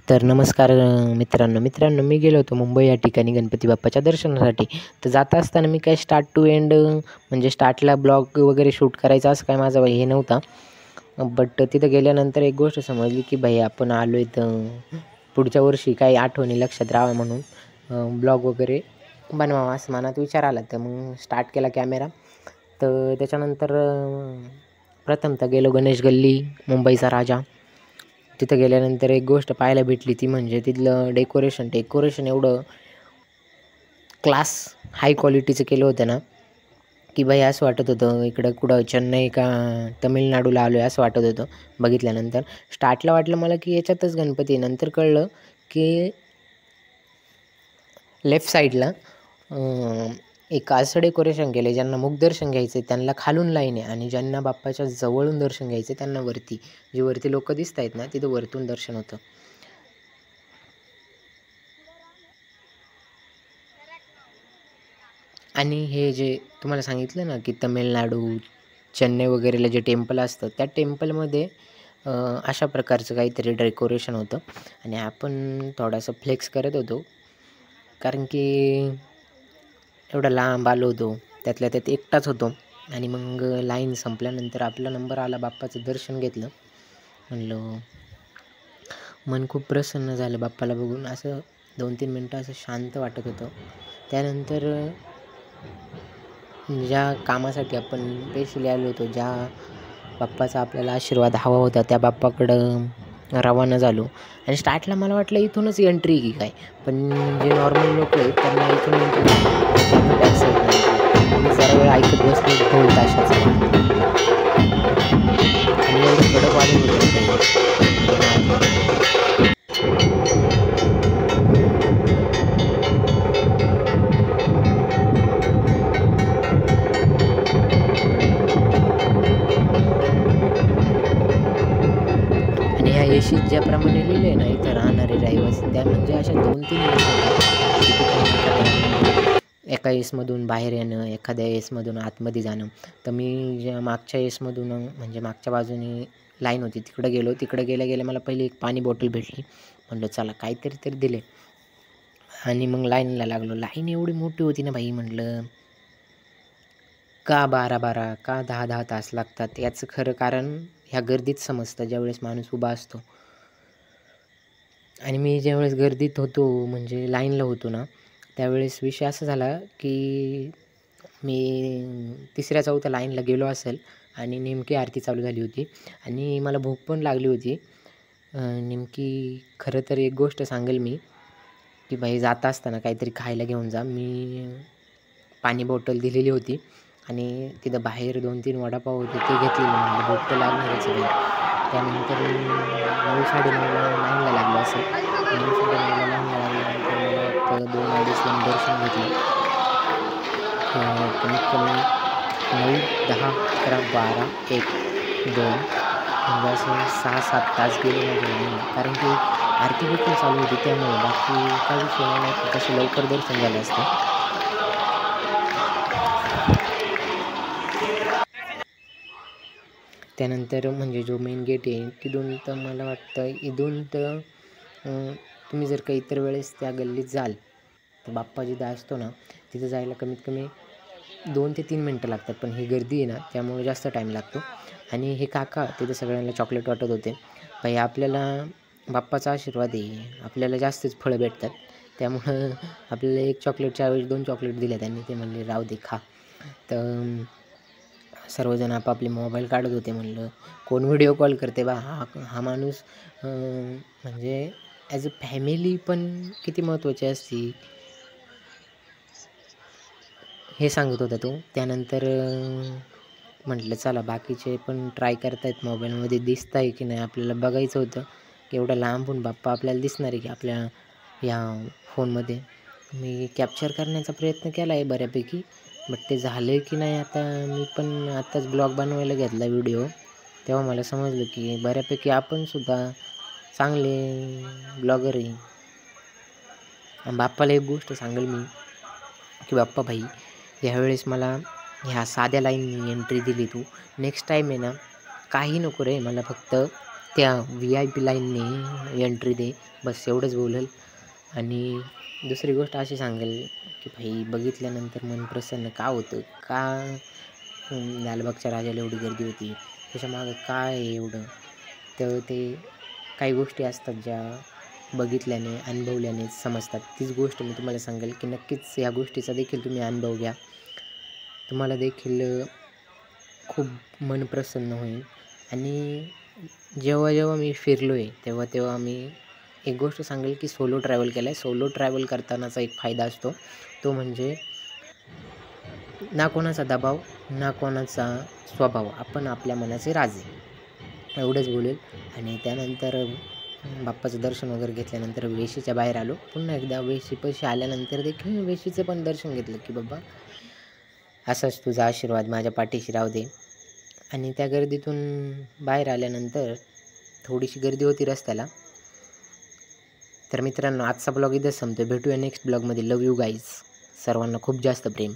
तर नमस्कार मित्रांनो, मी गेलो होतो मुंबई या ठिकाणी गणपती बाप्पाच्या दर्शनासाठी. तर जाता असताना मी काय स्टार्ट टू एंड म्हणजे स्टार्टला ब्लॉग वगैरे शूट करायचा असं काय माझा हे नव्हता. बट तिथं गेल्यानंतर एक गोष्ट समजली, की भाई आपण आलो आहे तर पुढच्या वर्षी काही आठवणी लक्षात राहाव्या म्हणून ब्लॉग वगैरे बनवावा असं मनात विचार आला. तर मग स्टार्ट केला कॅमेरा. तर त्याच्यानंतर प्रथमतः गेलो गणेश गल्ली, मुंबईचा राजा. तिथं गेल्यानंतर एक गोष्ट पाहायला भेटली ती म्हणजे तिथलं डेकोरेशन एवढं क्लास हाय क्वालिटीचं केलं होतं ना, की भाई असं वाटत होतं इकडं कुठं चेन्नई का तमिळनाडूला आलो आहे असं वाटत होतं बघितल्यानंतर. स्टार्टला वाटलं मला की याच्यातच गणपती आहे. नंतर कळलं की लेफ्ट साईडला एक असं डेकोरेशन केलं आहे, ज्यांना मुखदर्शन घ्यायचं आहे त्यांना खालून लाईन आहे आणि ज्यांना बाप्पाच्या जवळून दर्शन घ्यायचं आहे त्यांना वरती. जी वरती लोकं दिसत आहेत ना, तिथं वरतून दर्शन होतं. आणि हे जे तुम्हाला सांगितलं ना, की तमिळनाडू, चेन्नई वगैरेला जे टेम्पल असतं, त्या टेम्पलमध्ये अशा प्रकारचं काहीतरी डेकोरेशन होतं आणि आपण थोडासा फ्लेक्स करत होतो. कारण की एवढा लांब आलो होतो, त्यातल्या त्यात एकटाच होतो आणि मग लाईन संपल्यानंतर आपला नंबर आला, बाप्पाचं दर्शन घेतलं. म्हणलं मन खूप प्रसन्न झालं बाप्पाला बघून. असं 2-3 मिनटं असं शांत वाटत होतं. त्यानंतर ज्या कामासाठी आपण स्पेशली आलो होतो, ज्या बाप्पाचा आपल्याला आशीर्वाद हवा होता, त्या बाप्पाकडं रवाना झालो आणि स्टार्टला मला वाटलं इथूनच एंट्री की काय, पण जे नॉर्मल लोकं आहेत त्यांना इथून एंट्री नाही, बॅक साईडला एंट्री. मी जरा वेळ ऐकत बसलो ढोल ताशाचा आणि एवढं कडक वाजत होतं. आणि ह्या येशीत ज्याप्रमाणे लिहिलं आहे ना, इथं राहणारे रहिवासी, त्या म्हणजे अशा 2-3 येस होत्या, की तिथून एका येसमधून बाहेर येणं, एखाद्या येसमधून आतमध्ये जाणं. तर मी ज्या मागच्या येसमधून म्हणजे मागच्या बाजूने लाईन होती तिकडं गेलो. तिकडं गेल्या मला पहिली एक पाणी बॉटल भेटली. म्हटलं चला काहीतरी तर दिले आणि मग लाईनला लागलो. लाईन एवढी मोठी होती ना भाई, म्हटलं का 12-12 का 10-10 तास लागतात, याचं खरं कारण ह्या गर्दीत समजतं ज्यावेळेस माणूस उभा असतो. आणि मी ज्यावेळेस गर्दीत होतो म्हणजे लाईनला होतो ना, त्यावेळेस विषय असा झाला की मी 3ऱ्या-4थ्या लाईनला गेलो असेल आणि नेमकी आरती चालू झाली होती आणि मला भूक पण लागली होती. नेमकी खरं तर एक गोष्ट सांगेल मी, की भाई जाता असताना काहीतरी खायला घेऊन जा. मी पाणी बॉटल दिलेली होती आणि तिथं बाहेर 2-3 वडापाव होते ते घेतलेले. म्हणजे भूक तर लागणारच आहे भाई. त्यानंतर 9-9:30ला लाईनला लागलो असेल. 9-9:30ला लाईनला लागल्यानंतर मला वाटतं 2-2:30ला मी दर्शन घेतलं. कमीत कमी 9, 10, 11, 12, 1, 2 म्हणजे असं 6-7 तास गेले माझे लाईनला. कारण की आरती देखील चालू होती त्यामुळे. बाकी काही विषय नाही, तर तसं लवकर दर्शन झालं असतं. त्यानंतर म्हणजे जो मेन गेट आहे तिथून तर मला वाटतं इथून तर तुम्ही जर का इतर वेळेस त्या गल्लीत जाल तर बाप्पा जिथं असतो ना, तिथं जायला कमीत कमी 2 ते 3 मिनटं लागतात. पण ही गर्दी आहे ना, त्यामुळे जास्त टाईम लागतो. आणि हे काका तिथं सगळ्यांना चॉकलेट वाटत होते. भाई आपल्याला बाप्पाचा आशीर्वाद आहे, आपल्याला जास्तच फळं भेटतात. त्यामुळं आपल्याला 1 चॉकलेटच्या ऐवजी 2 चॉकलेट दिल्या त्यांनी. ते म्हणले राहू दे खा. तर सर्वजण आपापले मोबाईल काढत होते. म्हणलं कोण व्हिडिओ कॉल करते बा, हा माणूस म्हणजे ॲज अ फॅमिली पण किती महत्त्वाची असते हे सांगत होता तो. त्यानंतर म्हटलं चला बाकीचे पण ट्राय करतायत मोबाईलमध्ये दिसत आहे की नाही, आपल्याला बघायचं होतं की एवढ्या लांबून बाप्पा आपल्याला दिसणार आहे की आपल्या ह्या फोनमध्ये. मी कॅप्चर करण्याचा प्रयत्न केला आहे बऱ्यापैकी, बट ते झालं आहे की नाही आता. मी पण आत्ताच ब्लॉग बनवायला घेतला व्हिडिओ, तेव्हा मला समजलं की बऱ्यापैकी आपणसुद्धा चांगले ब्लॉगर आहे. बाप्पाला एक गोष्ट सांगेल मी, की बाप्पा भाई ह्यावेळेस मला ह्या साध्या लाईननी एंट्री दिली तू. नेक्स्ट टाईम आहे ना, काही नको रे, मला फक्त त्या VIP लाईनने एंट्री दे, बस एवढंच बोलेल. आणि दुसरी गोष्ट अशी सांगेल की भाई बघितल्यानंतर मन प्रसन्न का होतं, का लालबागच्या राजाला एवढी गर्दी होती, त्याच्यामागं काय आहे एवढं. तर ते काही गोष्टी असतात ज्या बघितल्याने अनुभवल्याने समजतात. तीच गोष्ट मी तुम्हाला सांगेल की नक्कीच या गोष्टीचा देखील तुम्ही अनुभव घ्या. तुम्हाला देखील खूप मन प्रसन्न होईल. आणि जेव्हा मी फिरलो आहे तेव्हा मी एक गोष्ट सांगेल की सोलो ट्रॅव्हल केलं आहे. सोलो ट्रॅव्हल करतानाचा एक फायदा असतो, तो म्हणजे ना कोणाचा दबाव, ना कोणाचा स्वभाव. आपण आपल्या मनाचे राजे. एवढंच बोलेल. आणि त्यानंतर बाप्पाचं दर्शन वगैरे घेतल्यानंतर वेशीच्या बाहेर आलो. पुन्हा एकदा वेशीपाशी आल्यानंतर देखील वेशीचं पण दर्शन घेतलं की बाबा असाच तुझा आशीर्वाद माझ्या पाठीशी राहू दे. आणि त्या गर्दीतून बाहेर आल्यानंतर थोडीशी गर्दी होती रस्त्याला. तर मित्रांनो, आजचा ब्लॉग इथंच संपतो. भेटूया नेक्स्ट ब्लॉगमध्ये. लव यू गाईज. सर्वांना खूप जास्त प्रेम.